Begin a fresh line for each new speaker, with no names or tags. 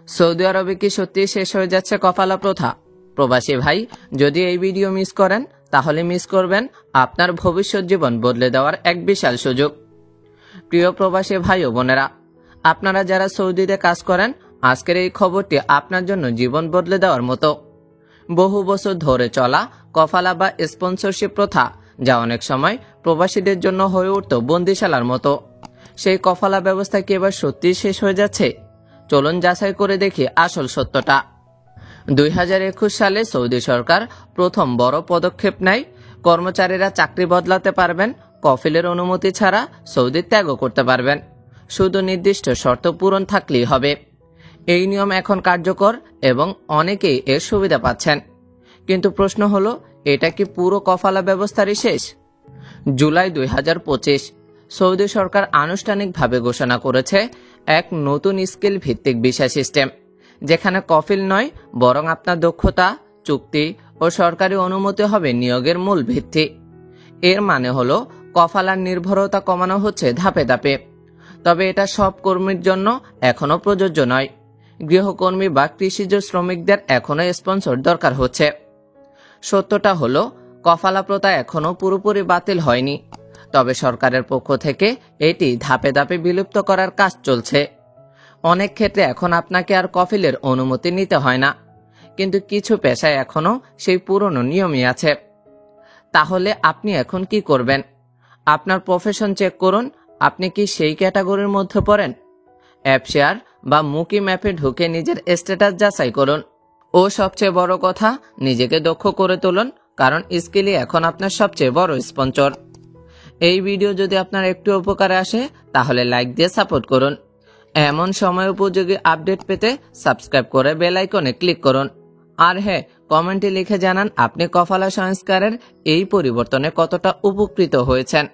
Saudi আরবে কি সত্যি শেষ হয়ে যাচ্ছে কফালা প্রথা? প্রবাসী ভাই, যদি এই ভিডিও মিস করেন তাহলে মিস করবেন আপনার ভবিষ্যৎ জীবন বদলে দেওয়ার এক বিশাল সুযোগ। প্রিয় প্রবাসী ভাই ও বোনেরা, আপনারা যারা সৌদিতে কাজ করেন, আজকের এই খবরটি আপনার জন্য জীবন বদলে দেওয়ার মতো। বহু বছর ধরে চলা কফালা বা স্পন্সরশিপ প্রথা, যা অনেক সময় প্রবাসীদের জন্য হয়ে উঠত বন্দিশালার মতো, সেই কফালা ব্যবস্থা কি এবার সত্যি শেষ হয়ে যাচ্ছে? চলুন যাচাই করে দেখি আসল সত্যটা। 2021 সালে সৌদি সরকার প্রথম বড় পদক্ষেপ নেয়। কর্মচারীরা চাকরি বদলাতে পারবেন, কফিলের অনুমতি ছাড়া সৌদি ত্যাগও করতে পারবেন, শুধু নির্দিষ্ট শর্ত পূরণ থাকলেই হবে। এই নিয়ম এখন কার্যকর এবং অনেকেই এর সুবিধা পাচ্ছেন। কিন্তু প্রশ্ন হলো, এটা কি পুরো কফালা ব্যবস্থারই শেষ? জুলাই 2025 সৌদি সরকার আনুষ্ঠানিকভাবে ঘোষণা করেছে এক নতুন স্কিল ভিত্তিক ভিসা সিস্টেম, যেখানে কফিল নয় বরং আপনার দক্ষতা, চুক্তি ও সরকারি অনুমতি হবে নিয়োগের মূল ভিত্তি। এর মানে হলো কফালার নির্ভরতা কমানো হচ্ছে ধাপে ধাপে। তবে এটা সব কর্মীর জন্য এখনো প্রযোজ্য নয়। গৃহকর্মী বা কৃষিজ শ্রমিকদের এখনো স্পন্সর দরকার হচ্ছে। সত্যটা হলো, কফালা প্রথা এখনো পুরোপুরি বাতিল হয়নি, তবে সরকারের পক্ষ থেকে এটি ধাপে ধাপে বিলুপ্ত করার কাজ চলছে। অনেক ক্ষেত্রে এখন আপনাকে আর কফিলের অনুমতি নিতে হয় না, কিন্তু কিছু পেশায় এখনো সেই পুরনো নিয়মই আছে। তাহলে আপনি এখন কি করবেন? আপনার প্রফেশন চেক করুন, আপনি কি সেই ক্যাটাগরির মধ্যে পড়েন। অ্যাপ শেয়ার বা মুকিম অ্যাপে ঢুকে নিজের স্ট্যাটাস যাচাই করুন। ও সবচেয়ে বড় কথা, নিজেকে দক্ষ করে তুলুন, কারণ স্কিলই এখন আপনার সবচেয়ে বড় স্পন্সর। এই ভিডিও যদি আপনার একটু উপকারে আসে তাহলে লাইক দিয়ে সাপোর্ট করুন। এমন সময় উপযোগী আপডেট পেতে সাবস্ক্রাইব করে বেল আইকনে ক্লিক করুন। আর হ্যাঁ, কমেন্টে লিখে জানান আপনি কফালা সংস্কারের এই পরিবর্তনে কতটা উপকৃত হয়েছেন।